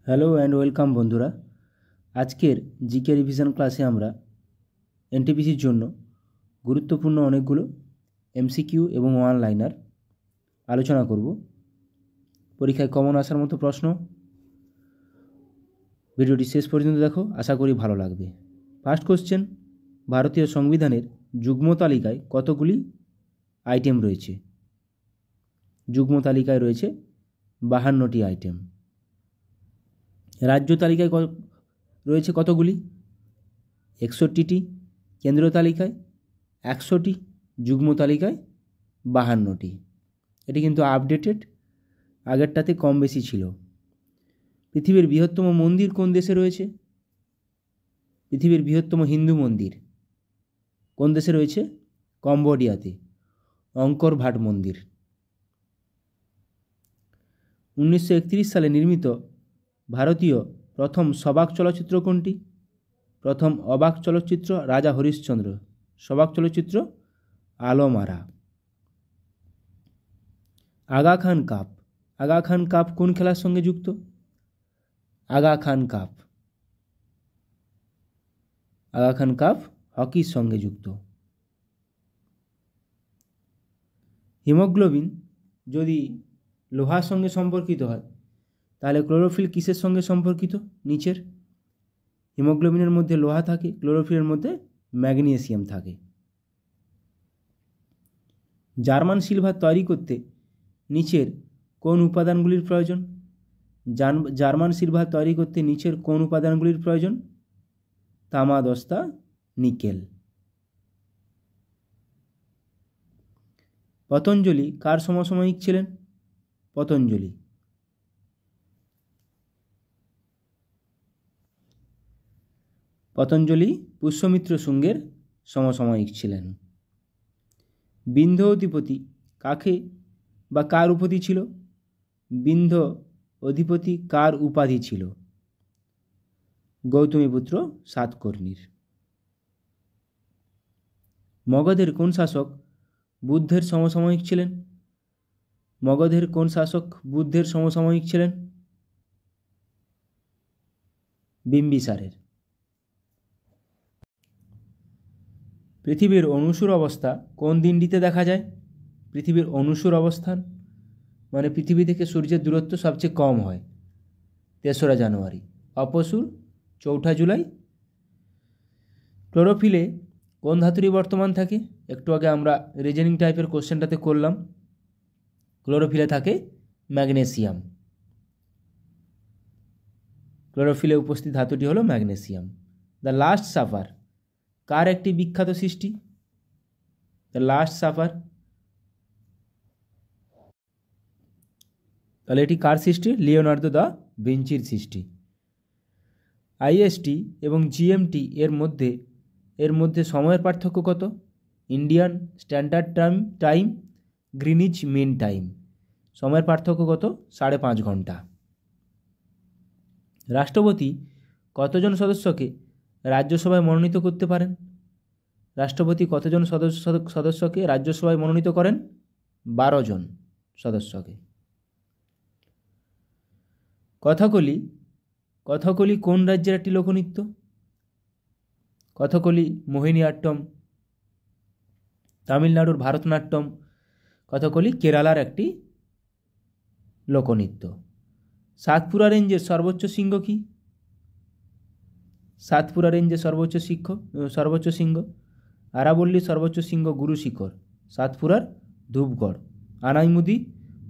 Hello and welcome বন্ধুরা। আজকের GK revision ক্লাসে আমরা এনটিপিসির জন্য গুরুত্বপূর্ণ অনেকগুলো এমসিকিউ এবং ওয়ান লাইনার আলোচনা করব। পরীক্ষায় কমন আসার মতো প্রশ্ন। ভিডিওটি শেষ পর্যন্ত দেখো, আশা করি ভালো লাগবে। ফার্স্ট কোশ্চেন, ভারতীয় সংবিধানের যুগ্ম তালিকায় কতগুলি আইটেম রয়েছে? যুগ্ম তালিকায় রয়েছে 52টি আইটেম। রাজ্য তালিকায় রয়েছে কতগুলি? 61টি। কেন্দ্রীয় তালিকায় 100টি। যুগ্ম তালিকায় 52টি। এটি কিন্তু আপডেটেড, আগেরটাতে কম বেশি ছিল। পৃথিবীর বৃহত্তম মন্দির কোন দেশে রয়েছে? পৃথিবীর বৃহত্তম হিন্দু মন্দির কোন দেশে রয়েছে? কম্বোডিয়াতে, অঙ্কর ভাট মন্দির। 1931 সালে নির্মিত ভারতীয় প্রথম সবাক চলচ্চিত্র কোনটি? প্রথম অবাক চলচ্চিত্র রাজা হরিশ্চন্দ্র। সবাক চলচ্চিত্র আলোমারা। আগা খান কাপ। আগা খান কাপ কোন খেলার সঙ্গে যুক্ত? আগা খান কাপ। আগা খান কাপ হকির সঙ্গে যুক্ত। হিমোগ্লোবিন যদি লোহার সঙ্গে সম্পর্কিত হয়, তাহলে ক্লোরোফিল কিসের সঙ্গে সম্পর্কিত? নিচের। হিমোগ্লোবিনের মধ্যে লোহা থাকে, ক্লোরোফিলের মধ্যে ম্যাগনেসিয়াম থাকে। জার্মান সিলভার তৈরি করতে নিচের কোন উপাদানগুলির প্রয়োজন? জার্মান সিলভার তৈরি করতে নিচের কোন উপাদানগুলির প্রয়োজন? তামা, দস্তা, নিকেল। পতঞ্জলি কার সমসাময়িক ছিলেন? পতঞ্জলি পুষ্যমিত্র শুঙ্গের সমসাময়িক ছিলেন। বিন্ধ্য অধিপতি কাকে বা কার উপাধি ছিল? বিন্ধ্য অধিপতি কার উপাধি ছিল? গৌতমীপুত্র সাতকর্ণীর। মগধের কোন শাসক বুদ্ধের সমসাময়িক ছিলেন? মগধের কোন শাসক বুদ্ধের সমসাময়িক ছিলেন? বিম্বিসারের। পৃথিবীর অনুসুর অবস্থা কোন দিনটিতে দেখা যায়? পৃথিবীর অনুসুর অবস্থান মানে পৃথিবী থেকে সূর্যের দূরত্ব সবচেয়ে কম হয় 3রা জানুয়ারি। অপসুর 4ঠা জুলাই। ক্লোরোফিলে কোন ধাতুরই বর্তমান থাকে? একটু আগে আমরা রিজনিং টাইপের কোশ্চেনটাতে করলাম। ক্লোরোফিলে থাকে ম্যাগনেসিয়াম। ক্লোরোফিলে উপস্থিত ধাতুটি হলো ম্যাগনেসিয়াম। দ্য লাস্ট সাপার কার একটি বিখ্যাত সৃষ্টি? দ্য লাস্ট সাপার, তাহলে এটি কার সৃষ্টি? লিওনার্দো দা ভিঞ্চির সৃষ্টি। আইএসটি এবং জিএমটি এর মধ্যে সময়ের পার্থক্য কত? Indian standard time, Greenwich mean time. সময়ের পার্থক্য কত? 5.5 ঘন্টা। রাষ্ট্রপতি কতজন সদস্যকে রাজ্যসভায় মনোনীত করতে পারেন? রাষ্ট্রপতি কতজন সদস্যকে রাজ্যসভায় মনোনীত করেন? 12 জন সদস্যকে। কথাকলি কোন রাজ্যের একটি লোকনৃত্য? কথাকলি মোহিনীআট্টম তামিলনাড়ুর, ভারতনাট্যম। কথাকলি কেরালার একটি লোকনৃত্য। সাতপুরা রেঞ্জের সর্বোচ্চ শৃঙ্গ কি? সাতপুরা রেঞ্জের সর্বোচ্চ শৃঙ্গ আরাবল্লীর সর্বোচ্চ শৃঙ্গ গুরু শিখর। সাতপুরার ধূপগড়। আনাইমুদি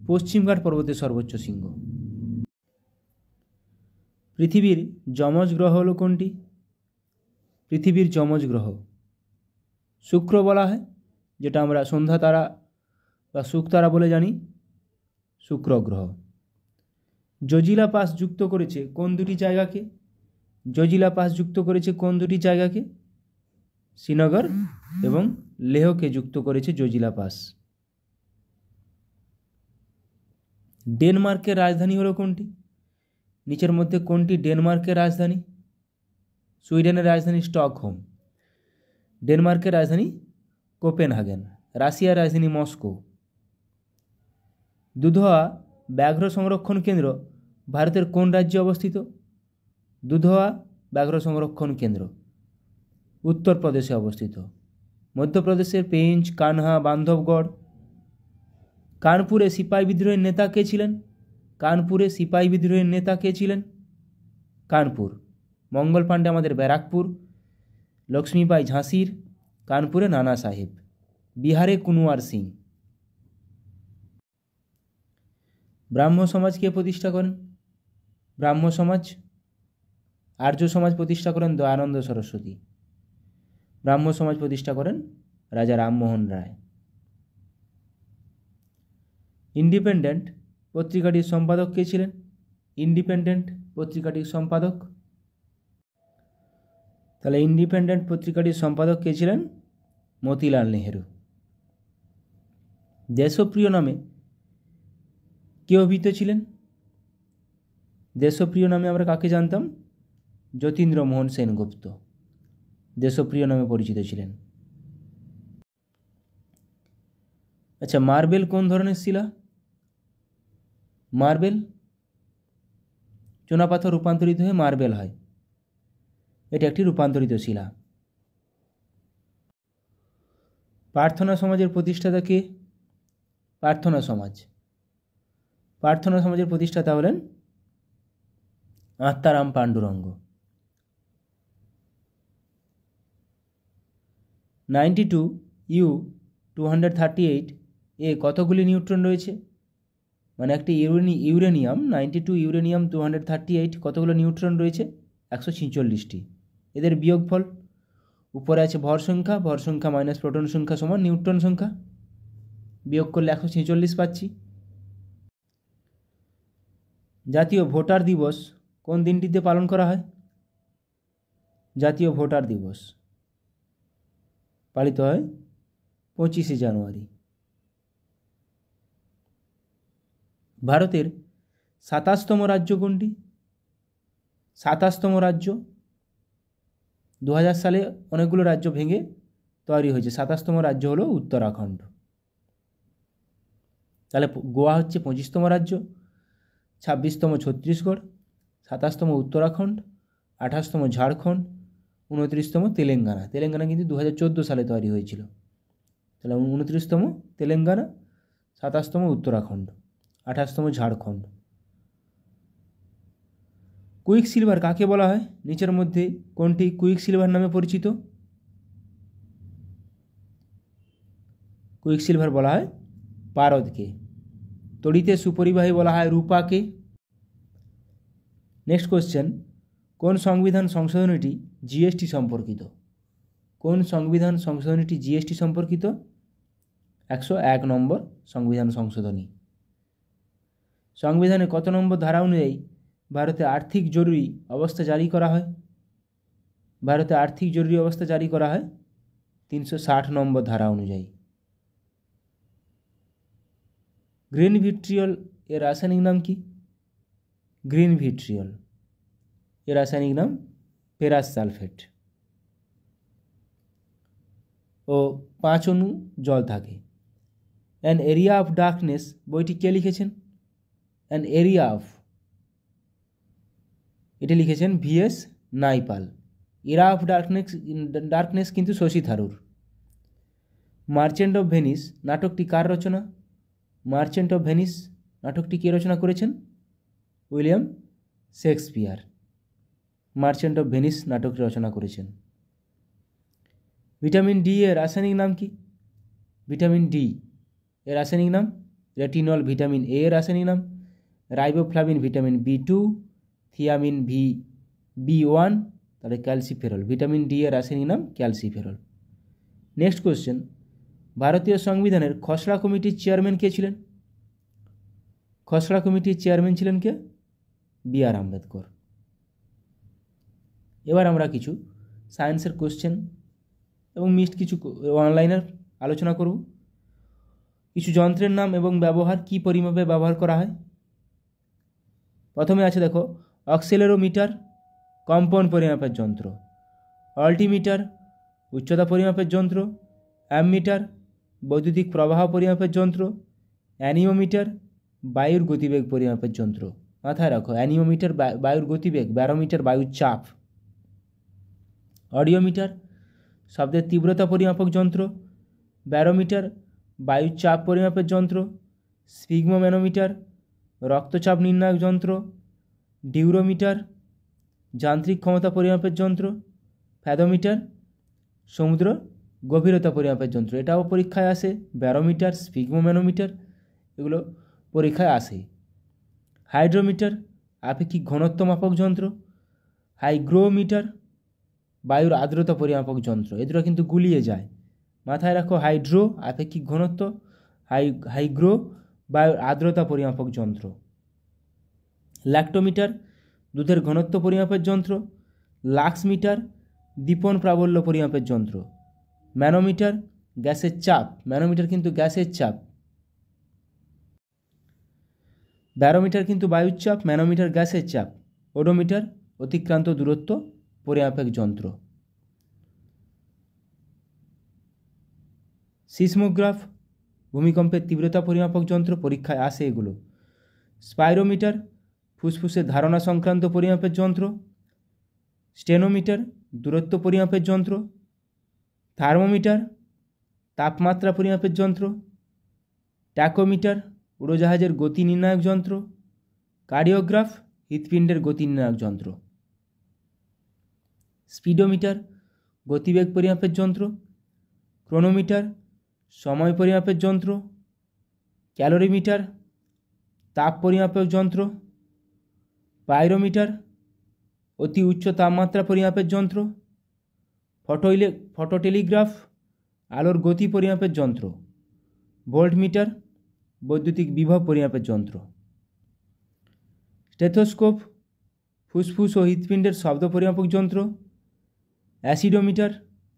পশ্চিমঘাট পর্বতের সর্বোচ্চ শৃঙ্গ। পৃথিবীর যমজ গ্রহ হল কোনটি? পৃথিবীর যমজ গ্রহ শুক্র বলা হয়, যেটা আমরা সন্ধ্যা তারা বা শুক তারা বলে জানি, শুক্র গ্রহ। জজিলা পাস যুক্ত করেছে কোন দুটি জায়গাকে? জজিলা পাস যুক্ত করেছে কোন দুটি জায়গাকে? শ্রীনগর এবং লেহকে যুক্ত করেছে জজিলা পাস। ডেনমার্কের রাজধানী হলো কোনটি? নিচের মধ্যে কোনটি ডেনমার্কের রাজধানী? সুইডেনের রাজধানী স্টকহোম। ডেনমার্কের রাজধানী কোপেনহাগেন। রাশিয়ার রাজধানী মস্কো। দুধোয়া ব্যাঘ্র সংরক্ষণ কেন্দ্র ভারতের কোন রাজ্যে অবস্থিত? দুধওয়া ব্যাঘ্র সংরক্ষণ কেন্দ্র উত্তরপ্রদেশে অবস্থিত। মধ্যপ্রদেশের পেঞ্চ, কানহা, বান্ধবগড়। কানপুরে সিপাহী বিদ্রোহের নেতা কে ছিলেন? কানপুরে সিপাহী বিদ্রোহের নেতা কে ছিলেন? কানপুর। মঙ্গল পাণ্ডে আমাদের ব্যারাকপুর, লক্ষ্মীবাই ঝাঁসির, কানপুরে নানা সাহেব। বিহারে কুনওয়ার সিং। ব্রাহ্ম সমাজ কে প্রতিষ্ঠা করেন? ব্রাহ্ম সমাজ, আর্য সমাজ প্রতিষ্ঠা করেন দয়ানন্দ সরস্বতী। ব্রাহ্ম সমাজ প্রতিষ্ঠা করেন রাজা রামমোহন রায়। ইন্ডিপেন্ডেন্ট পত্রিকাটির সম্পাদক কে ছিলেন? ইন্ডিপেন্ডেন্ট পত্রিকাটির সম্পাদক, তাহলে ইন্ডিপেন্ডেন্ট পত্রিকাটির সম্পাদক কে ছিলেন? মতিলাল নেহেরু। দেশপ্রিয় নামে কে অভিহিত ছিলেন? দেশপ্রিয় নামে আমরা কাকে জানতাম? যতীন্দ্রমোহন সেনগুপ্ত দেশপ্রিয় নামে পরিচিত ছিলেন। আচ্ছা, মার্বেল কোন ধরনের শিলা? মার্বেল চুনাপাথর রূপান্তরিত হয়ে মার্বেল হয়, এটি একটি রূপান্তরিত শিলা। প্রার্থনা সমাজের প্রতিষ্ঠাতা কে? প্রার্থনা সমাজ, প্রার্থনা সমাজের প্রতিষ্ঠাতা হলেন আত্মারাম পাণ্ডুরঙ্গ। 92U238 এ কতগুলি নিউট্রন রয়েছে? মানে একটি ইউরেনিয়াম 92 ইউরেনিয়াম 238 কতগুলো নিউট্রন রয়েছে? 146টি। এদের বিয়োগফল, উপরে আছে ভর সংখ্যা মাইনাস প্রোটন সংখ্যা সমান নিউট্রন সংখ্যা, বিয়োগ করলে 146 পাচ্ছি। জাতীয় ভোটার দিবস কোন দিনটিতে পালন করা হয়? জাতীয় ভোটার দিবস পালিত হয় 25শে জানুয়ারি। ভারতের 27তম রাজ্য কোনটি? 27তম রাজ্য 2000 সালে অনেকগুলো রাজ্য ভেঙে তৈরি হয়েছে। 27তম রাজ্য হলো উত্তরাখণ্ড। তাহলে গোয়া হচ্ছে 25তম রাজ্য, 26তম ছত্তিশগড়, 27তম উত্তরাখণ্ড, 28তম ঝাড়খণ্ড, 29তম তেলেঙ্গানা। তেলেঙ্গানা কিন্তু 2014 সালে তৈরি হয়েছিল। তাহলে 29তম তেলেঙ্গানা, 27তম উত্তরাখণ্ড, 28তম ঝাড়খণ্ড। কুইক সিলভার কাকে বলা হয়? নিচের মধ্যে কোনটি কুইক সিলভার নামে পরিচিত? কুইক সিলভার বলা হয় পারদকে। তড়িতে সুপরিবাহী বলা হয় রূপাকে। নেক্সট কোশ্চেন, কোন সংবিধান সংশোধনীটি জিএসটি সম্পর্কিত? কোন সংবিধান সংশোধনীটি জিএসটি সম্পর্কিত? 101 নম্বর সংবিধান সংশোধনী। সংবিধানে কত নম্বর ধারা অনুযায়ী ভারতে আর্থিক জরুরি অবস্থা জারি করা হয়? ভারতে আর্থিক জরুরি অবস্থা জারি করা হয় 360 নম্বর ধারা অনুযায়ী। গ্রিন ভিট্রিয়ল এর রাসায়নিক নাম কি? গ্রিন ভিট্রিয়ল এর রাসায়নিক নাম ফেরাস সালফেট। ও 5 অণু জল থাকে। অ্যান এরিয়া অফ ডার্কনেস বইটি কে লিখেছেন? অ্যান এরিয়া অফ, এটি লিখেছেন ভিএস নাইপাল। এরা অফ ডার্কনেস কিন্তু Shashi Tharoor. Merchant of Venice নাটকটি কার রচনা? মার্চেন্ট অফ ভেনিস নাটকটি কে রচনা করেছেন? William Shakespeare merchant of Venice নাটকটি রচনা করেছেন। ভিটামিন ডি এর রাসায়নিক নাম কি? ভিটামিন ডি এর রাসায়নিক নাম রেটিনল। ভিটামিন এ এর রাসায়নিক নাম riboflavin. Vitamin B2, thiamine B1, তাহলে ক্যালসিফেরল। ভিটামিন ডি এর রাসায়নিক নাম ক্যালসিফেরল। নেক্সট কোশ্চেন, ভারতীয় সংবিধানের খসড়া কমিটির চেয়ারম্যান কে ছিলেন? খসড়া কমিটির চেয়ারম্যান ছিলেন কে? B.R. আম্বেদকর। এবার আমরা কিছু সায়েন্সের কোশ্চেন এবং মিক্সড কিছু অনলাইনের আলোচনা করব। কিছু যন্ত্রের নাম এবং ব্যবহার, কি পরিমাপে ব্যবহার করা হয়। প্রথমে আছে দেখো, অক্সেলেরোমিটার কম্পন পরিমাপের যন্ত্র, অল্টিমিটার উচ্চতা পরিমাপের যন্ত্র, অ্যামমিটার বৈদ্যুতিক প্রবাহ পরিমাপের যন্ত্র, অ্যানিমোমিটার বায়ুর গতিবেগ পরিমাপের যন্ত্র। মাথায় রাখো। অ্যানিওমিটার বায়ুর গতিবেগ, ব্যারোমিটার বায়ুর চাপ। অডিওমিটার শব্দের তীব্রতা পরিমাপক যন্ত্র, ব্যারোমিটার বায়ুর চাপ পরিমাপের যন্ত্র, স্ফিগমোম্যানোমিটার রক্তচাপ নির্ণায়ক যন্ত্র, ডিউরোমিটার যান্ত্রিক ক্ষমতা পরিমাপের যন্ত্র, ফ্যাদোমিটার সমুদ্র গভীরতা পরিমাপের যন্ত্র। এটাও পরীক্ষায় আসে। ব্যারোমিটার, স্ফিগমোম্যানোমিটার এগুলো পরীক্ষায় আসে। হাইড্রোমিটার আপেক্ষিক ঘনত্ব মাপক যন্ত্র, হাইগ্রোমিটার বায়ুর আর্দ্রতা পরিমাপক যন্ত্র। এ দুটো কিন্তু গুলিয়ে যায়, মাথায় রাখো। হাইড্রো আপেক্ষিক ঘনত্ব, হাইগ্রো বায়ুর আর্দ্রতা পরিমাপক যন্ত্র। ল্যাক্টোমিটার দুধের ঘনত্ব পরিমাপের যন্ত্র, লাক্সমিটার দীপন প্রাবল্য পরিমাপের যন্ত্র। ম্যানোমিটার গ্যাসের চাপ, ম্যানোমিটার কিন্তু গ্যাসের চাপ। ব্যারোমিটার কিন্তু বায়ুর চাপ, ম্যানোমিটার গ্যাসের চাপ। ওডোমিটার অতিক্রান্ত দূরত্ব পরিমাপক যন্ত্র। সিসমোগ্রাফ ভূমিকম্পের তীব্রতা পরিমাপক যন্ত্র, পরীক্ষায় আসে এগুলো। স্পাইরোমিটার ফুসফুসের ধারণা সংক্রান্ত পরিমাপের যন্ত্র। স্টেনোমিটার দূরত্ব পরিমাপের যন্ত্র। থার্মোমিটার তাপমাত্রা পরিমাপের যন্ত্র। ট্যাকোমিটার উড়োজাহাজের গতি নির্ণায়ক যন্ত্র। কার্ডিওগ্রাফ হৃৎপিণ্ডের গতি নির্ণায়ক যন্ত্র। স্পিডোমিটার গতিবেগ পরিমাপের যন্ত্র। ক্রোনোমিটার সময় পরিমাপের যন্ত্র। ক্যালোরিমিটার তাপ পরিমাপক যন্ত্র। পাইরোমিটার অতি উচ্চ তাপমাত্রা পরিমাপের যন্ত্র। ফটোটেলিগ্রাফ আলোর গতি পরিমাপের যন্ত্র। ভোল্টমিটার বৈদ্যুতিক বিভব পরিমাপের যন্ত্র। স্টেথোস্কোপ ফুসফুস ও হৃৎপিণ্ডের শব্দ পরিমাপক যন্ত্র।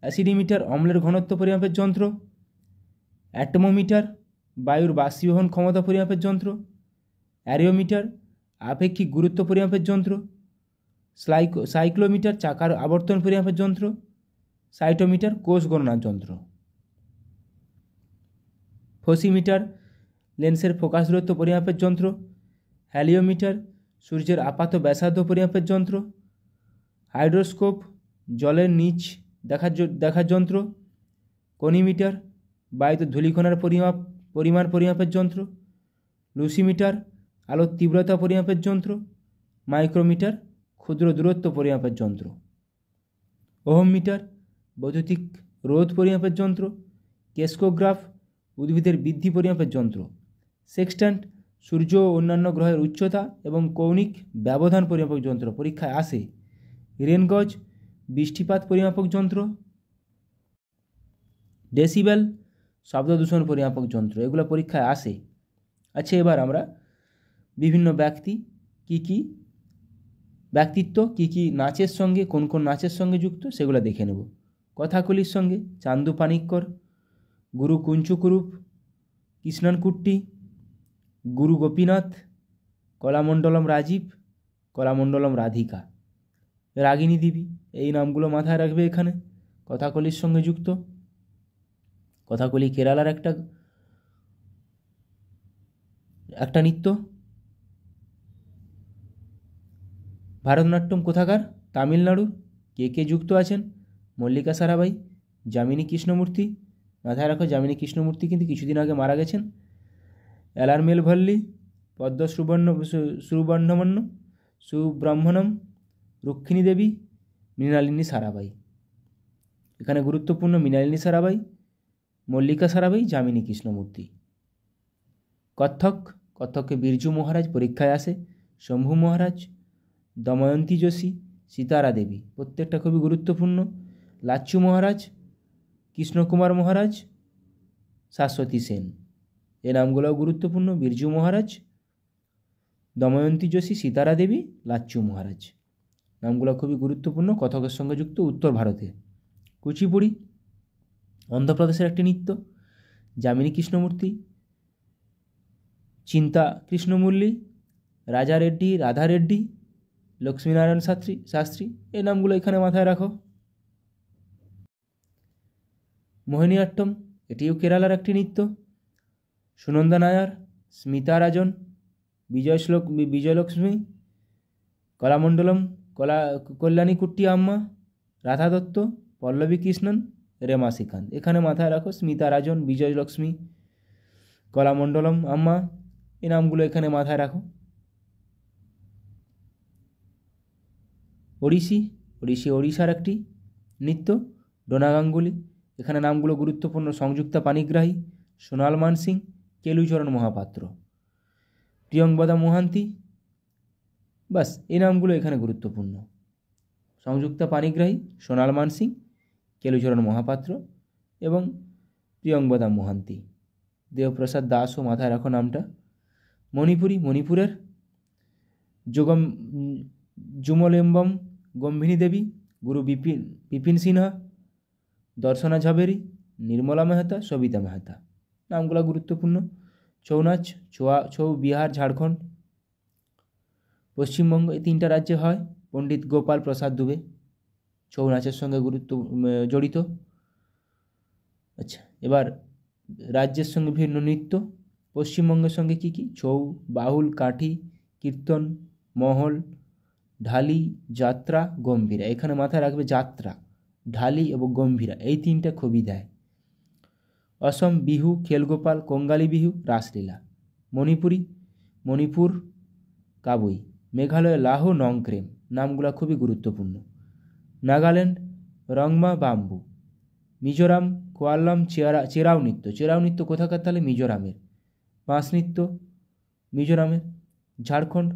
অ্যাসিডিমিটার অম্লের ঘনত্ব পরিমাপের যন্ত্র। অ্যাটমোমিটার বায়ুর বাষ্পীভবন ক্ষমতা পরিমাপের যন্ত্র। অ্যারিওমিটার আপেক্ষিক গুরুত্ব পরিমাপের যন্ত্র। সাইক্লোমিটার চাকার আবর্তন পরিমাপের যন্ত্র। সাইটোমিটার কোষ গণনার যন্ত্র। ফোসিমিটার লেন্সের ফোকাস দূরত্ব পরিমাপের যন্ত্র। হ্যালিওমিটার সূর্যের আপাত ব্যাসার্ধ পরিমাপের যন্ত্র। হাইড্রোস্কোপ জলের নিচ দেখার যন্ত্র। কনিমিটার বায়ুতে ধূলিকণার পরিমাণ পরিমাপের যন্ত্র। লুসিমিটার আলোর তীব্রতা পরিমাপের যন্ত্র। মাইক্রোমিটার ক্ষুদ্র দূরত্ব পরিমাপের যন্ত্র। ওহমমিটার বৈদ্যুতিক রোধ পরিমাপের যন্ত্র। কেসকোগ্রাফ উদ্ভিদের বৃদ্ধি পরিমাপের যন্ত্র। সেক্সট্যান্ট সূর্য ও অন্যান্য গ্রহের উচ্চতা এবং কৌণিক ব্যবধান পরিমাপক যন্ত্র, পরীক্ষায় আসে। রেনগজ বৃষ্টিপাত পরিমাপক যন্ত্র। ডেসিবেল শব্দ দূষণ পরিমাপক যন্ত্র, এগুলো পরীক্ষায় আসে। আচ্ছা, এবার আমরা বিভিন্ন ব্যক্তিত্ব কী কী নাচের সঙ্গে, কোন কোন নাচের সঙ্গে যুক্ত সেগুলো দেখে নেব। কথাকলির সঙ্গে চান্দু পানিক্কর, গুরু কুঞ্চুকুরুপ, কৃষ্ণন কুট্টি, গুরু গোপীনাথ, কলামণ্ডলম রাজীব, কলামণ্ডলম রাধিকা, রাগিনী দেবী, এই নামগুলো মাথায় রাখবে এখানে। কথাকলির সঙ্গে যুক্ত। কথাকলি কেরালার একটা নৃত্য। ভারতনাট্যম কোথাকার? তামিলনাড়ুর। কে কে যুক্ত আছেন? মল্লিকা সারাভাই, যামিনী কৃষ্ণমূর্তি। মাথায় রাখো, যামিনী কৃষ্ণমূর্তি কিন্তু কিছুদিন আগে মারা গেছেন। এলারমেল ভল্লি, পদ্ম সুব্রহ্মণ্যম, রুক্মিণী দেবী, মৃণালিনী সারাভাই। এখানে গুরুত্বপূর্ণ মৃণালিনী সারাভাই, মল্লিকা সারাভাই, যামিনী কৃষ্ণমূর্তি। কত্থকে বিরজু মহারাজ, পরীক্ষায় আসে। শম্ভু মহারাজ, দময়ন্তী যোশী, সীতারা দেবী, প্রত্যেকটা খুবই গুরুত্বপূর্ণ। লাচ্ছু মহারাজ, কৃষ্ণকুমার মহারাজ, শাশ্বতী সেন, এ নামগুলোও গুরুত্বপূর্ণ। বিরজু মহারাজ, দময়ন্তী যোশী, সীতারা দেবী, লাচ্ছু মহারাজ, নামগুলো খুবই গুরুত্বপূর্ণ, কথকের সঙ্গে যুক্ত উত্তর ভারতে। কুচিপুড়ি অন্ধ্রপ্রদেশের একটি নৃত্য। যামিনী কৃষ্ণমূর্তি, চিন্তা কৃষ্ণমুরলী, রাজা রেড্ডি, রাধা রেড্ডি, লক্ষ্মীনারায়ণ শাস্ত্রী, এই নামগুলো এখানে মাথায় রাখো। মোহিনীআট্টম এটিও কেরালার একটি নৃত্য। সুনন্দা নায়ার, স্মিতা রাজন, বিজয়লক্ষ্মী, কলামণ্ডলম, কল্যাণীকুট্টি আম্মা, রাধা দত্ত, পল্লবী কৃষ্ণন, রেমা শ্রীকান্ত। এখানে মাথায় রাখো স্মিতা রাজন, বিজয়লক্ষ্মী, কলামণ্ডলম আম্মা, এই নামগুলো এখানে মাথায় রাখো। ওড়িশি, ওড়িশার একটি নৃত্য। ডোনা গাঙ্গুলি, এখানে নামগুলো গুরুত্বপূর্ণ। সংযুক্তা পানিগ্রাহী, সোনাল মানসিং, কেলুচরণ মহাপাত্র, প্রিয়ঙ্বদা মোহান্তি। বাস, এই নামগুলো এখানে গুরুত্বপূর্ণ। সংযুক্তা পানিগ্রাহী, সোনাল মানসিং, কেলুচরণ মহাপাত্র এবং প্রিয়ঙ্বদা মোহান্তি। দেবপ্রসাদ দাসও মাথায় রাখো নামটা। মণিপুরের জুমলেম্বম গম্ভিনী দেবী, গুরু বিপিন সিনহা, দর্শনা ঝাবেরি, নির্মলা মেহতা, সবিতা মেহতা। নামগুলো গুরুত্বপূর্ণ। ছৌ নাচ, ছৌ বিহার, ঝাড়খণ্ড, পশ্চিমবঙ্গ, এই তিনটা রাজ্যে হয়। পণ্ডিত গোপাল প্রসাদ দুবে ছৌ নাচের সঙ্গে জড়িত। আচ্ছা, এবার রাজ্যের সঙ্গে ভিন্ন নৃত্য। পশ্চিমবঙ্গের সঙ্গে কি কি? ছৌ, বাউল, কাঠি, কীর্তন, মহল, ঢালি, যাত্রা, গম্ভীরা। এখানে মাথায় রাখবে যাত্রা, ঢালি এবং গম্ভীরা, এই তিনটা খুবই দেয়। অসম বিহু, খেলগোপাল, কঙ্গালী বিহু, রাসলীলা। মণিপুর কাবুই। মেঘালয় লাহো নংক্রেম, নামগুলো খুবই গুরুত্বপূর্ণ। নাগাল্যান্ড রংমা বাম্বু। মিজোরাম কোয়াল্লাম চেরাও নৃত্য। চেরাও নৃত্য কোথাকার? তাহলে মিজোরামের। বাঁশ নৃত্য মিজোরামের। ঝাড়খণ্ড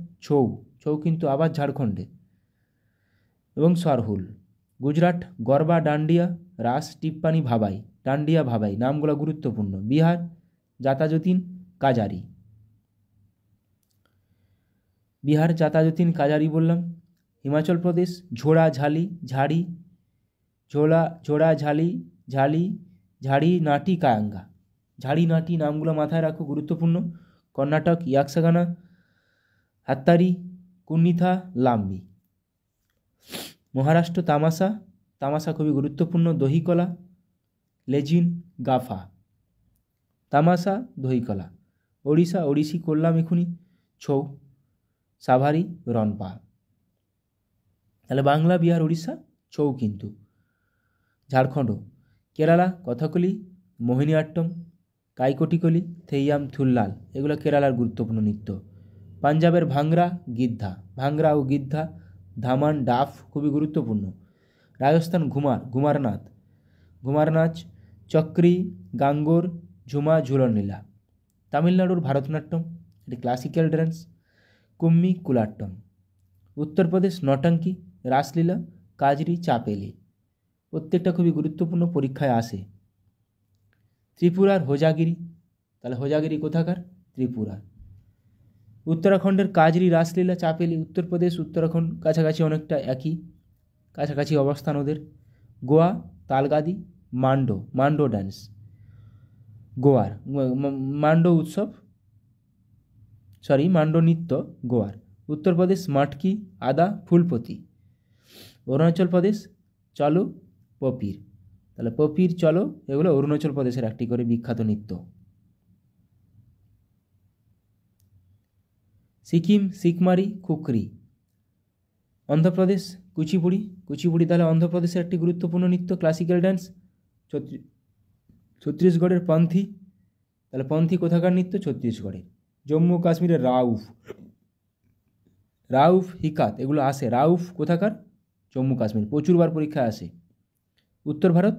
ছৌ কিন্তু আবার ঝাড়খণ্ডে। এবং সরহুল। গুজরাট গরবা, ডান্ডিয়া, রাস, টিপ্পানি, ভাবাই, ডান্ডিয়া, ভাবাই, নামগুলো গুরুত্বপূর্ণ। বিহার জাতাজুতিন, কাজারি। বললাম। হিমাচল প্রদেশ ঝোড়া, ঝালি, ঝাড়ি, ঝাড়ি, নাটি, কায়াঙ্গা। ঝাড়ি, নাটি নামগুলো মাথায় রাখো, গুরুত্বপূর্ণ। কর্ণাটক ইয়াকসাগানা, হাত্তারি, কুন্নিথা, লাম্বি। মহারাষ্ট্র তামাশা খুবই গুরুত্বপূর্ণ। দহিকলা, লেজিন, গাফা। তামাশা, দহিকলা। ওড়িশি করলাম এখুনি, ছৌ, সাভারি, রনপা। তাহলে বাংলা, বিহার, উড়িষ্যা ছৌ কিন্তু। ঝাড়খণ্ড কেরালা কথাকলি, মোহিনীআট্টম, কাইকোটিকলি, থেইয়াম, থুল্লাল, এগুলো কেরালার গুরুত্বপূর্ণ নৃত্য। পাঞ্জাবের ভাংরা ও গিদ্ধা, ধামান, ডাফ খুবই গুরুত্বপূর্ণ। রাজস্থান ঘুমার নাচ, চক্রি, গাঙ্গোর, ঝুমা, ঝুলন লীলা। তামিলনাড়ুর ভারতনাট্যম, এটি ক্লাসিক্যাল ড্যান্স। কুম্মি, কুলাট্টম। উত্তরপ্রদেশ নটাঙ্কি, রাসলীলা, কাজরি, চাপেলি। প্রত্যেকটা খুবই গুরুত্বপূর্ণ, পরীক্ষায় আসে। ত্রিপুরার হোজাগিরি, তাহলে হোজাগিরি কোথাকার? ত্রিপুরা। উত্তরাখণ্ডের কাজরি, রাসলীলা, চাপেলি। উত্তরপ্রদেশ উত্তরাখণ্ড কাছাকাছি, অনেকটা একই, কাছাকাছি অবস্থান ওদের। গোয়া তালগাদি, মান্ডো ড্যান্স। গোয়ার মান্ডো নৃত্য গোয়ার। উত্তরপ্রদেশ মাটকি, আদা, ফুলপতি। অরুণাচল প্রদেশ চলো, পপির। তাহলে পপির, চলো, এগুলো অরুণাচল প্রদেশের একটি করে বিখ্যাত নৃত্য। সিকিম সিকমারি, খুকরি। অন্ধ্রপ্রদেশ কুচিপুড়ি তাহলে অন্ধ্রপ্রদেশের একটি গুরুত্বপূর্ণ নৃত্য, ক্লাসিক্যাল ড্যান্স। ছত্তিশগড়ের পন্থী, তাহলে পন্থী কোথাকার নৃত্য? ছত্তিশগড়ের। জম্মু কাশ্মীরের রাউফ, হিকাত, এগুলো আসে। রাউফ কোথাকার? জম্মু কাশ্মীর, প্রচুরবার পরীক্ষায় আসে। উত্তর ভারত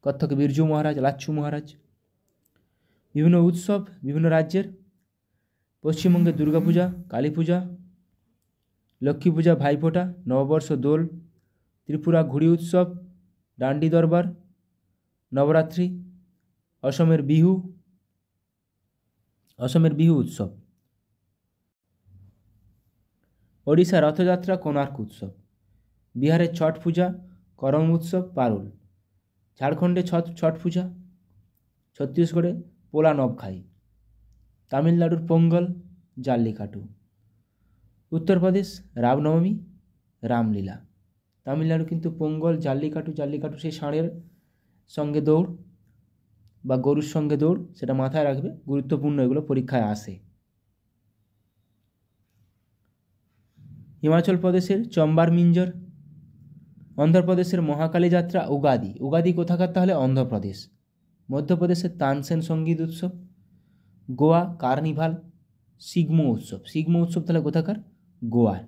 কত্থকে বিরজু মহারাজ, লাচ্ছু মহারাজ। বিভিন্ন উৎসব বিভিন্ন রাজ্যের। পশ্চিমবঙ্গে দুর্গাপূজা, কালী পূজা, লক্ষ্মী পূজা, ভাইফোঁটা, নববর্ষ, দোল। ত্রিপুরা ঘুড়ি উৎসব, ডান্ডি দরবার, নবরাত্রি। অসমের বিহু উৎসব। ওড়িশা রথযাত্রা, কোণার্ক উৎসব। বিহারের ছট পূজা, করম উৎসব, পারুল। ঝাড়খণ্ডে ছট পূজা। ছত্তিশগড়ে পোলা নবখাই। তামিলনাড়ুর পোঙ্গল, জাল্লিকাটু। উত্তরপ্রদেশ রামনবমী, রামলীলা। তামিলনাড়ু কিন্তু পোঙ্গল, জাল্লিকাটু সেই ষাঁড়ের সঙ্গে দৌড় বা গরুর সঙ্গে দৌড়, সেটা মাথায় রাখবে, গুরুত্বপূর্ণ, এগুলো পরীক্ষায় আসে। হিমাচল প্রদেশের চম্বার মিঞ্জর। অন্ধ্রপ্রদেশের মহাকালী যাত্রা উগাদি। উগাদি কোথাকার তাহলে? অন্ধ্রপ্রদেশ। মধ্যপ্রদেশের তানসেন সঙ্গীত উৎসব। গোয়া কার্নিভাল সিগমো উৎসব। সিগমো উৎসব তাহলে কোথাকার? গোয়ার।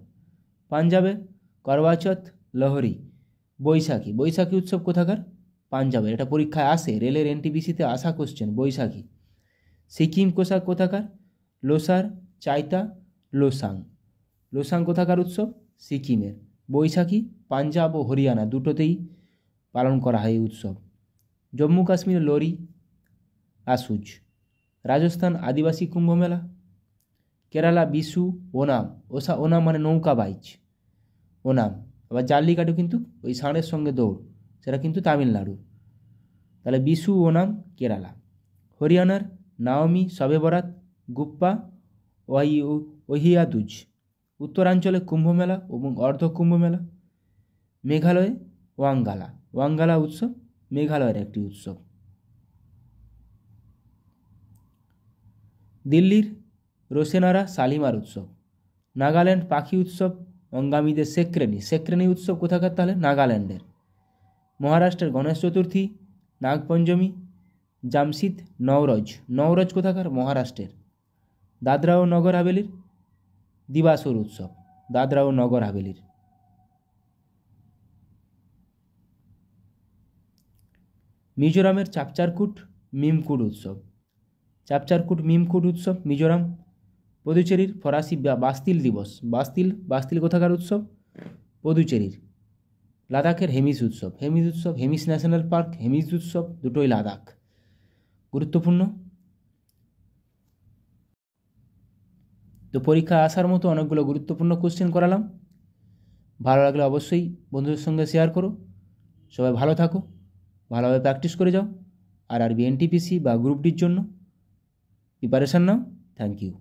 পাঞ্জাবে করওয়াচৌথ লোহরি। বৈশাখী। বৈশাখী উৎসব কোথাকার? পাঞ্জাবের। এটা পরীক্ষায় আসে, রেলের এনটিপিসিতে আসা কোশ্চেন, বৈশাখী। সিকিম কোথাকার? লোসার চাইতা লোসাং। লোসাং কোথাকার উৎসব? সিকিমের। বৈশাখী পাঞ্জাব ও হরিয়ানা দুটোতেই পালন করা হয় এই উৎসব। জম্মু কাশ্মীর লোরি আসুজ। রাজস্থান আদিবাসী কুম্ভ মেলা। কেরালা বিশু ওনাম। ওনাম মানে নৌকা বাইচ, ওনাম। আবার জাল্লিকাটু কিন্তু ওই ষাঁড়ের সঙ্গে দৌড়, সেটা কিন্তু তামিলনাড়ু। তাহলে বিশু ওনাম কেরালা। হরিয়ানার নাওমি শবে বরাত গুপ্পা ওহিয়াদুজ। উত্তরাঞ্চলে কুম্ভ মেলা এবং অর্ধ কুম্ভ মেলা। মেঘালয়ে ওয়াঙ্গালা। ওয়াঙ্গালা উৎসব মেঘালয়ের একটি উৎসব। দিল্লির রোশেনারা শালিমার উৎসব। নাগাল্যান্ড পাখি উৎসব অঙ্গামীদের সেক্রেনি। সেক্রেনি উৎসব কোথাকার তাহলে? নাগাল্যান্ডের। মহারাষ্ট্রের গণেশ চতুর্থী নাগপঞ্চমী। জামশিদ নওরোজ। নওরোজ কোথাকার? মহারাষ্ট্রের। দাদরা ও নগর হাভেলির দিবাসুর উৎসব। দাদরা ও নগর হাভেলির। মিজোরামের চাপচারকুট মিমকুট উৎসব। চাপচারকুট মিমকুট উৎসব মিজোরাম। পুদুচেরির ফরাসি বাস্তিল দিবস। বাস্তিল কোথাকার উৎসব? পুদুচেরির। লাদাখের হেমিস উৎসব। হেমিস ন্যাশনাল পার্ক, হেমিস উৎসব দুটোই লাদাখ। গুরুত্বপূর্ণ। তো পরীক্ষায় আসার মতো অনেকগুলো গুরুত্বপূর্ণ কোশ্চেন করালাম। ভালো লাগলে অবশ্যই বন্ধুদের সঙ্গে শেয়ার করো। সবাই ভালো থাকো, ভালোভাবে প্র্যাকটিস করে যাও। আর আরবি এনটিপিসি বা গ্রুপ ডির জন্য প্রিপারেশান নাও। Thank you.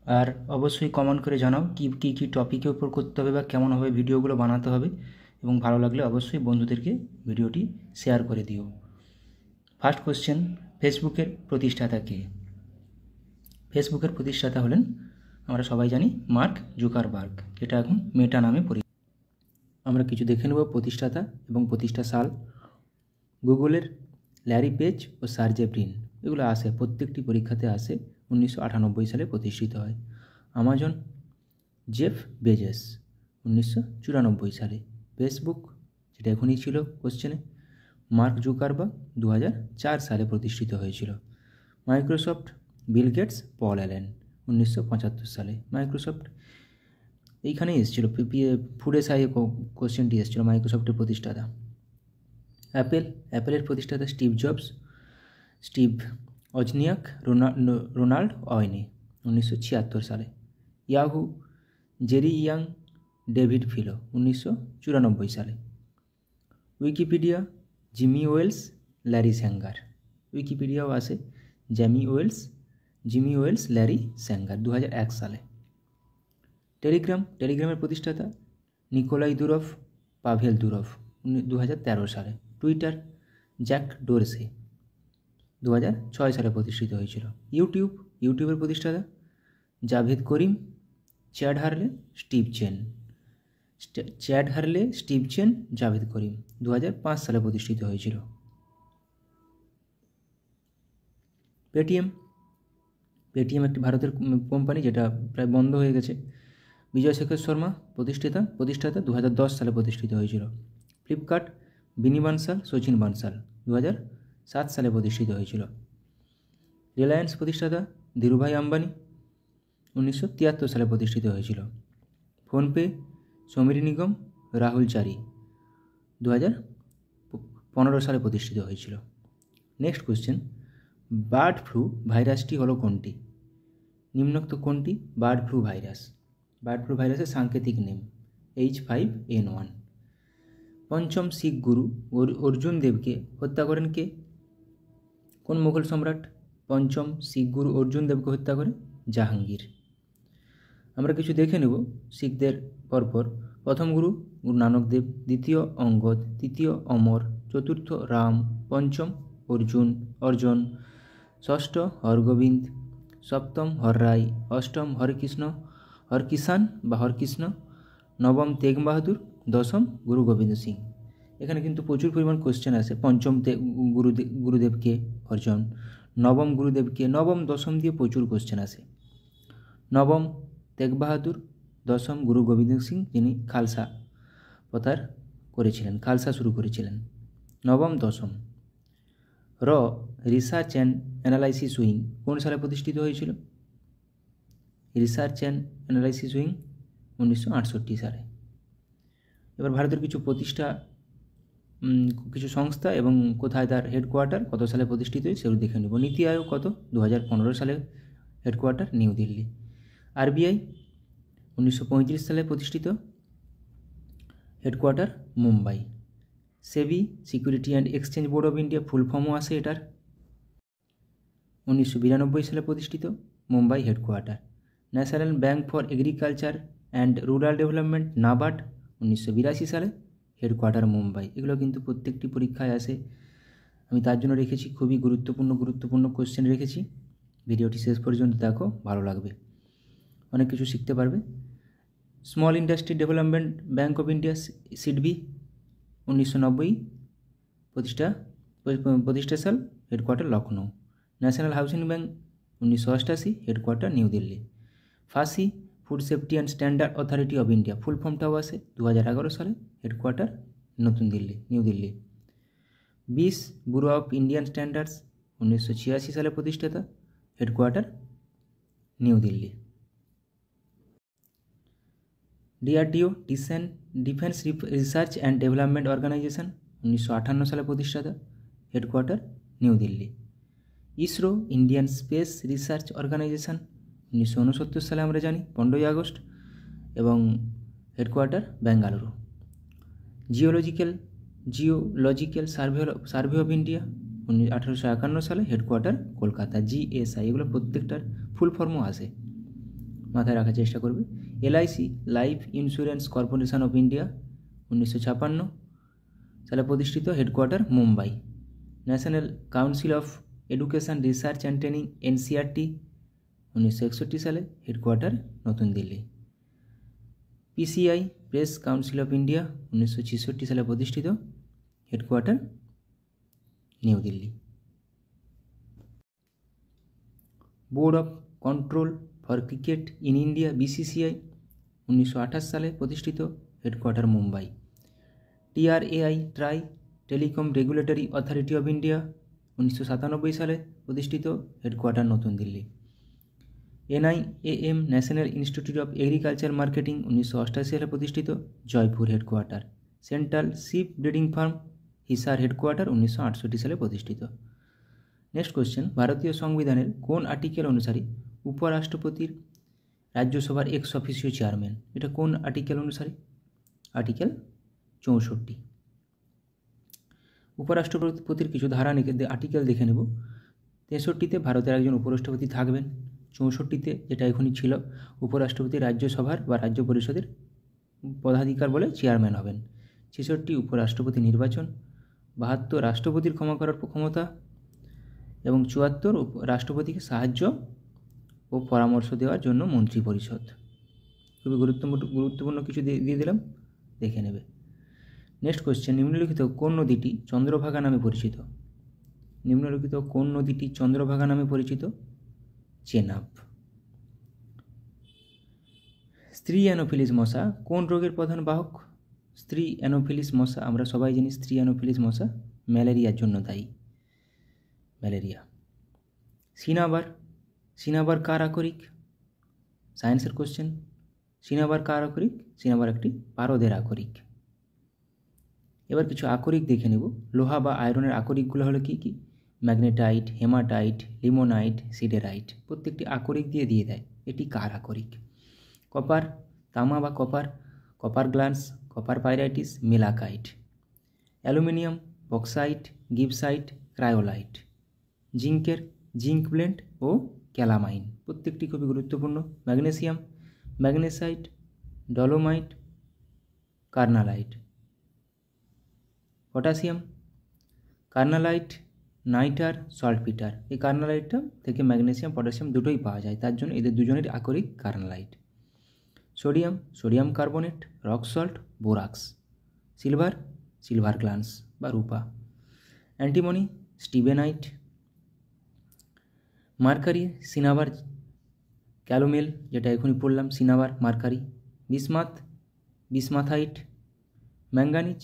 আর অবশ্যই কমেন্ট করে জানাও কী টপিকের উপর করতে হবে বা কেমনভাবে ভিডিওগুলো বানাতে হবে, এবং ভালো লাগলে অবশ্যই বন্ধুদেরকে ভিডিওটি শেয়ার করে দিও। ফার্স্ট কোশ্চেন, ফেসবুকের প্রতিষ্ঠাতা কে? ফেসবুকের প্রতিষ্ঠাতা হলেন, আমরা সবাই জানি, মার্ক জুকারবার্গ, যেটা এখন মেটা নামে পরিচিত। আমরা কিছু দেখে নেব প্রতিষ্ঠাতা এবং প্রতিষ্ঠা সাল। গুগলের ল্যারি পেজ ও সার্জে ব্রিন, এগুলো আসে, প্রত্যেকটি পরীক্ষাতে আসে। 1998 সালে প্রতিষ্ঠিত হয়। আমাজন জেফ বেজেস 1994 সালে। ফেসবুক, যেটা এখনই ছিল কোশ্চেনে, মার্ক জুকারবার্গ 2004 সালে প্রতিষ্ঠিত হয়েছিল। Microsoft Bill Gates Paul Allen 1975 সালে। মাইক্রোসফট এইখানেই এসেছিলো, ফুডে সাইয়ে কোশ্চেনটি এসেছিলো, মাইক্রোসফটের প্রতিষ্ঠাতা। অ্যাপেলের প্রতিষ্ঠাতা স্টিভ ওজনিয়াক রোনাল্ড ওয়েনে 1976 সালে। Yahoo Jerry Yang David Filo 1994 সালে। Wikipedia Jimmy Wales Larry Sanger. উইকিপিডিয়াও আসে জিমি ওয়েলস ল্যারি স্যাঙ্গার 2001 সালে। টেলিগ্রামের প্রতিষ্ঠাতা নিকোলাই দুরভ পাভেল দুরভ 2013 সালে। টুইটার জ্যাক ডোরসে 2006 সালে প্রতিষ্ঠিত হয়েছিল। ইউটিউবের প্রতিষ্ঠাতা জাভেদ করিম চ্যাড হারলে স্টিভ চেন জাভেদ করিম 2005 সালে প্রতিষ্ঠিত হয়েছিল। পেটিএম একটি ভারতের কোম্পানি, যেটা প্রায় বন্ধ হয়ে গেছে। বিজয় শেখর শর্মা প্রতিষ্ঠাতা 2010 সালে প্রতিষ্ঠিত হয়েছিল। ফ্লিপকার্ট বিনি বানসাল সচিন বানসাল 2007 সালে প্রতিষ্ঠিত হয়েছিল। রিলায়েন্স প্রতিষ্ঠাতা ধীরুভাই আম্বানি 1973 সালে প্রতিষ্ঠিত হয়েছিল। ফোনপে সমীর নিগম রাহুল চারি সালে প্রতিষ্ঠিত হয়েছিল। নেক্সট কোশ্চেন, বার্ড ফ্লু ভাইরাসটি হলো কোনটি? নিম্নোক্ত কোনটি bird flu virus? Bird flu ভাইরাসের সাংকেতিক নেম H5N1। পঞ্চম শিখ গুরু অর্জুন দেবকে হত্যা করেন কে? কোন মুঘল সম্রাট পঞ্চম শিখ গুরু অর্জুন দেবকে হত্যা করে? জাহাঙ্গীর। আমরা কিছু দেখে নেব শিখদের পরপর। প্রথম গুরু গুরু নানক দেব, দ্বিতীয় অঙ্গদ, তৃতীয় অমর, চতুর্থ রাম, পঞ্চম অর্জন, ষষ্ঠ হরগোবিন্দ, সপ্তম হররায়, অষ্টম হরকিষান বা হরকৃষ্ণ, নবম তেগ বাহাদুর, দশম গুরু গোবিন্দ সিং। এখানে কিন্তু প্রচুর পরিমাণ কোশ্চেন আসে। পঞ্চম গুরুদেবকে অর্জন, নবম গুরুদেবকে, নবম দশম দিয়ে প্রচুর কোশ্চেন আসে। নবম তেগ বাহাদুর, দশম গুরু গোবিন্দ সিং, যিনি খালসা প্রচার করেছিলেন, খালসা শুরু করেছিলেন। নবম দশম। রিসার্চ অ্যান্ড অ্যানালাইসিস উইং কোন সালে প্রতিষ্ঠিত হয়েছিল? রিসার্চ অ্যান্ড অ্যানালাইসিস উইং 1968 সালে। এবার ভারতের কিছু প্রতিষ্ঠা, কিছু সংস্থা এবং কোথায় তার হেডকোয়ার্টার, কত সালে প্রতিষ্ঠিত হয় সেগুলো দেখে নেব। নীতি আয়োগ কত? 2015 সালে হেডকোয়ার্টার নিউ দিল্লি। আরবিআই 1935 সালে প্রতিষ্ঠিত, headquarter Mumbai. SEBI security and exchange board of India full ফর্মও আছে এটার। 1992 সালে প্রতিষ্ঠিত, Mumbai headquarter. National bank for agriculture and rural development NABARD 1982 সালে, হেডকোয়ার্টার মুম্বাই। এগুলো কিন্তু প্রত্যেকটি পরীক্ষায় আসে, আমি তার জন্য রেখেছি। খুবই গুরুত্বপূর্ণ কোশ্চেন রেখেছি। ভিডিওটি শেষ পর্যন্ত দেখো, ভালো লাগবে, অনেক কিছু শিখতে পারবে। Small industry development bank of India SIDBI 1990 প্রতিষ্ঠা সাল, headquarter Lucknow. National housing bank 1988, headquarter New Delhi. FSSAI food safety and standard authority of India full ফর্মটাও আছে, 2011 সালে, হেডকোয়ার্টার নিউ দিল্লি। বিস ব্যুরো অফ ইন্ডিয়ান স্ট্যান্ডার্ডস 1986 সালে প্রতিষ্ঠাতা, headquarter New Delhi. DRDO defence research and development organisation 1958 সালে প্রতিষ্ঠাতা, headquarter New Delhi. ISRO Indian space research organisation 1969 সালে আমরা জানি, 15 আগস্ট, এবং headquarter Bengaluru. Geological survey of India 1851 সালে, হেডকোয়ার্টার কলকাতা। জিএসআই, এগুলো প্রত্যেকটার ফুল ফর্মও আসে, মাথায় রাখার চেষ্টা করবে। LIC life insurance corporation of India 1956 সালে প্রতিষ্ঠিত, headquarter Mumbai. National council of education research and training NCERT 1961 সালে, হেডকোয়ার্টার নতুন Delhi. PCI press council of India 1966 সালে প্রতিষ্ঠিত, headquarter New Delhi. Board of control for cricket in India BCCI 1928 সালে প্রতিষ্ঠিত, headquarter Mumbai. TRAI TRAI telecom regulatory authority of India 1997 সালে প্রতিষ্ঠিত, headquarter নতুন Delhi. NIAM national institute of agriculture marketing 1988 সালে প্রতিষ্ঠিত, Jaipur headquarter. Central sheep breeding farm Hisar, headquarter 1968 সালে প্রতিষ্ঠিত। Next question, ভারতীয় সংবিধানের কোন আর্টিকেল অনুসারে উপরাষ্ট্রপতির রাজ্যসভার এক্স অফিসিও চেয়ারম্যান? এটা কোন আর্টিকেল অনুসারে? আর্টিকেল 64। উপরাষ্ট্রপতির কিছু ধারা আর্টিকেল দেখে নেব। 63তে ভারতের একজন উপরাষ্ট্রপতি থাকবেন। 64তে, যেটা এখনই ছিল, উপরাষ্ট্রপতি রাজ্যসভার বা রাজ্য পরিষদের পদাধিকার বলে চেয়ারম্যান হবেন। 66 উপরাষ্ট্রপতি নির্বাচন। 72 রাষ্ট্রপতির ক্ষমা করার ক্ষমতা, এবং 74 রাষ্ট্রপতিকে সাহায্য ও পরামর্শ দেওয়ার জন্য মন্ত্রী পরিষদ। খুবই গুরুত্বপূর্ণ কিছু দিয়ে দিলাম, দেখে নেবে। নেক্সট কোশ্চেন, নিম্নলিখিত কোন নদীটি চন্দ্রভাগা নামে পরিচিত? নিম্নলিখিত কোন নদীটি চন্দ্রভাগা নামে পরিচিত? চেনাব। স্ত্রী অ্যানোফিলিস মশা কোন রোগের প্রধান বাহক? স্ত্রী অ্যানোফিলিস মশা, আমরা সবাই জানি স্ত্রী অ্যানোফিলিস মশা ম্যালেরিয়ার জন্য দায়ী, ম্যালেরিয়া। সিনাবার কার আকরিক? সায়েন্সের কোশ্চেন। সিনাবার কার আকরিক? সিনাবার একটি পারদের আকরিক। এবার কিছু আকরিক দেখে নেব। লোহা বা আয়রনের আকরিকগুলো হলো কী কী? Magnetite, hematite, limonite, siderite. প্রত্যেকটি আকরিক দিয়ে দেয় এটি কার আকরিক। কপার, তামা বা copper glance, copper pyrites, malachite. Aluminium, bauxite, gibbsite, cryolite. জিঙ্কের জিঙ্ক ব্লেন্ড ও ক্যালামাইন, প্রত্যেকটি খুবই গুরুত্বপূর্ণ। Magnesium, magnesite, dolomite, carnallite. Potassium, carnallite, nitre, saltpetre. এই কার্নালাইটটা থেকে ম্যাগনেসিয়াম পটাশিয়াম দুটোই পাওয়া যায়, তার জন্য এদের দুজনের আকরিক carnallite. Sodium, sodium carbonate, rock salt, borax. Silver, silver glance বা রূপা। Antimony, stibnite. Mercury, cinnabar calomel, যেটা এখনই পড়লাম, cinnabar, mercury. Bismuth, bismuthite. Manganese,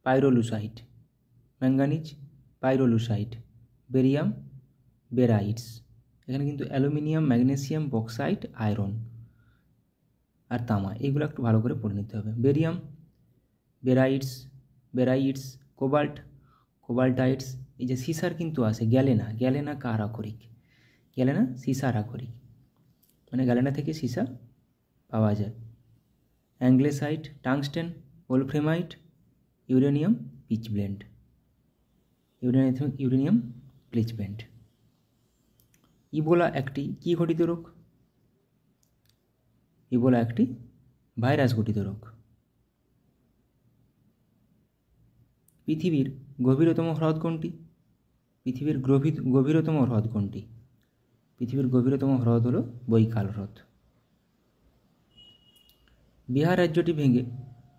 pyrolusite, manganese, pyrolusite. Barium, barytes. এখানে কিন্তু অ্যালুমিনিয়াম, ম্যাগনেসিয়াম, বক্সাইট, আয়রন আর তামা, এগুলো একটু ভালো করে পড়ে নিতে হবে। Barium, barytes, cobalt, cobaltites. এই যে সিসার কিন্তু আছে, গ্যালেনা কার আকরিক? গ্যালেনা সিসার আকরিক, মানে গ্যালেনা থেকে সিসা পাওয়া যায়। Anglesite, tungsten, wolframite, uranium pitchblende, uranium pitchblende. Ebola একটি কী ঘটিত রোগ? ইবোলা একটি ভাইরাস ঘটিত রোগ। পৃথিবীর গভীরতম হ্রদ কোনটি? পৃথিবীর গভীরতম হ্রদ কোনটি? পৃথিবীর গভীরতম হ্রদ হলো বৈকাল হ্রদ। বিহার রাজ্যটি ভেঙে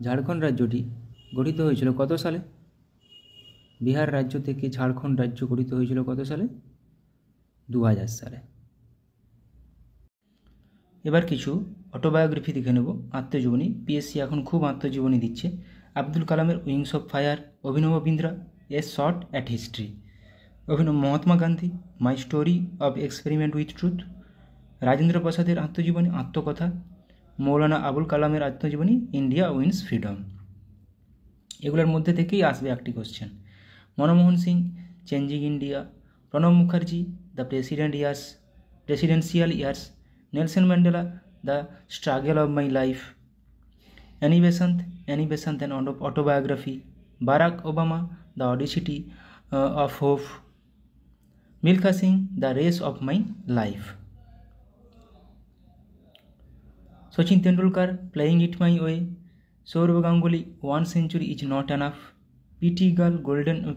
ঝাড়খণ্ড রাজ্যটি গঠিত হয়েছিল কত সালে? বিহার রাজ্য থেকে ঝাড়খণ্ড রাজ্য গঠিত হয়েছিল কত সালে? 2000 সালে। এবার কিছু অটোবায়োগ্রাফি দেখে নেব, আত্মজীবনী। পিএসসি এখন খুব আত্মজীবনী দিচ্ছে। আব্দুল কালামের উইংস অফ ফায়ার, অভিনব Bindra, a short at history. Mahatma Gandhi, my story of experiment with truth. Rajendra প্রসাদের আত্মজীবনী, আত্মকথা। মৌলানা আবুল কালামের আত্মজীবনী, ইন্ডিয়া উইন্স ফ্রিডম। এগুলোর মধ্যে থেকেই আসবে একটি question. Manmohan Singh, changing India. Pranab Mukherjee, the presidential years. Nelson Mandela, the struggle of my life. Annie Besant an autobiography. Barack Obama, the audacity of hope. Milkha Singh, the race of my life. Sachin Tendulkar, playing it my way. Sourav Ganguly, 1 century is not enough.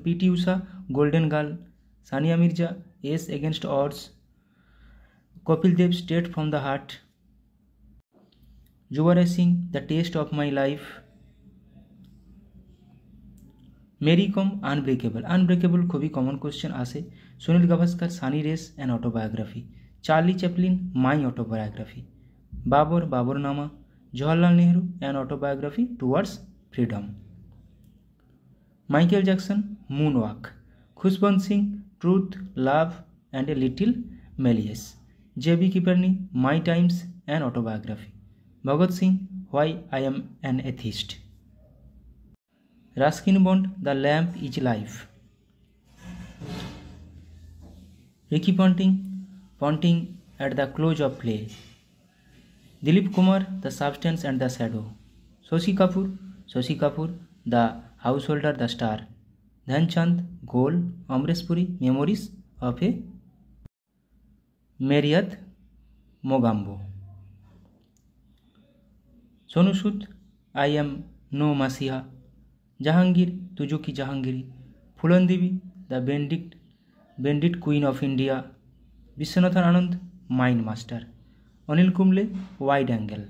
PT Usha, golden girl. Sania Mirza, ace against odds. Kapil Dev, straight from the heart. Yuvraj Singh, the test of my life. Mary Kom, unbreakable খুবই common question আসে। Sunil Gavaskar, Sunny race an autobiography. Charlie Chaplin, my autobiography. Baburnama. Jawaharlal Nehru, an autobiography towards freedom. Michael Jackson, moonwalk. Khushwant Singh, truth, love and a little malice. JB Kripalani, my times an autobiography. Bhagat Singh, why I am an atheist. Ruskin Bond, the lamp is life. Ricky Ponting at the close of play. Dilip Kumar, the substance and the shadow. Shashi Kapoor, the householder, the star. Dhyanchand, goal. Amresh Puri, memories of a Marriott Mogambo. Sonu Sood, I am no Masiha. Jahangir, Tujo Ki Jahangiri. Phulan Devi, the Bandit Queen of India. Vishwanathan Anand, Mind Master. Anil Kumble, Wide Angle.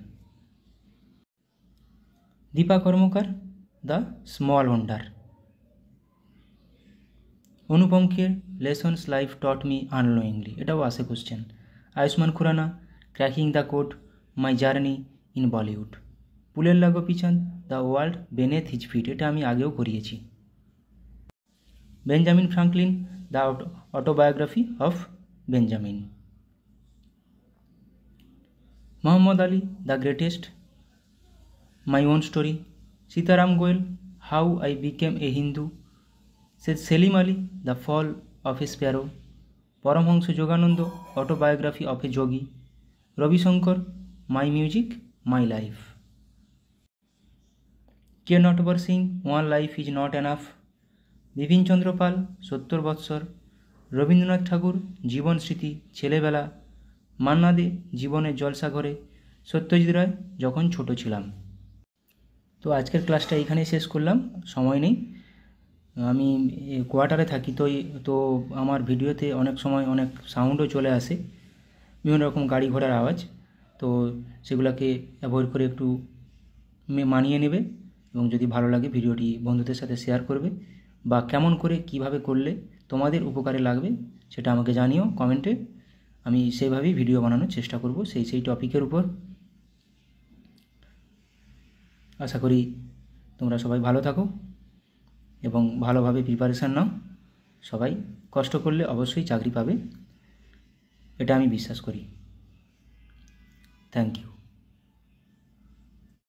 Deepa Karmakar, The Small Wonder. Anupam Kher, Lessons Life Taught Me Unknowingly. এটাও আসে question. Ayushmann Khurrana, cracking the code, my journey in Bollywood. Pullela Gopichand, the world beneath his feet. এটা আমি আগেও করিয়েছি। Benjamin Franklin, the autobiography of Benjamin. Muhammad Ali, the greatest, my own story. Sitaram Goel, how I became a Hindu, Salim Ali, the fall of a sparrow, Paramahansa Yogananda, autobiography of a yogi, Ravi Shankar, my music my life, K Natwar Singh, one life is not enough, Bipin Chandra Pal, 70 বৎসর, রবীন্দ্রনাথ ঠাকুর, জীবন স্মৃতি, ছেলেবেলা, মান্না দে, জীবনের জলসাঘরে, সত্যজিৎ রায়, যখন ছোট ছিলাম। তো আজকের ক্লাসটা এইখানেই শেষ করলাম, সময় নেই, আমি কোয়ার্টারে থাকি, তো আমার ভিডিওতে অনেক সময় অনেক সাউন্ডও চলে আসে, বিভিন্ন রকম গাড়ি ঘোড়ার আওয়াজ, তো সেগুলোকে অ্যাভয়েড করে একটু মানিয়ে নেবে, এবং যদি ভালো লাগে ভিডিওটি বন্ধুদের সাথে শেয়ার করবে, বা কেমন করে কিভাবে করলে তোমাদের উপকারে লাগবে সেটা আমাকে জানিও কমেন্টে, আমি সেইভাবেই ভিডিও বানানোর চেষ্টা করব সেই টপিকের উপর। আশা করি তোমরা সবাই ভালো থাকো এবং ভালোভাবে প্রিপারেশান নাও, সবাই কষ্ট করলে অবশ্যই চাকরি পাবে, এটা আমি বিশ্বাস করি। Thank you.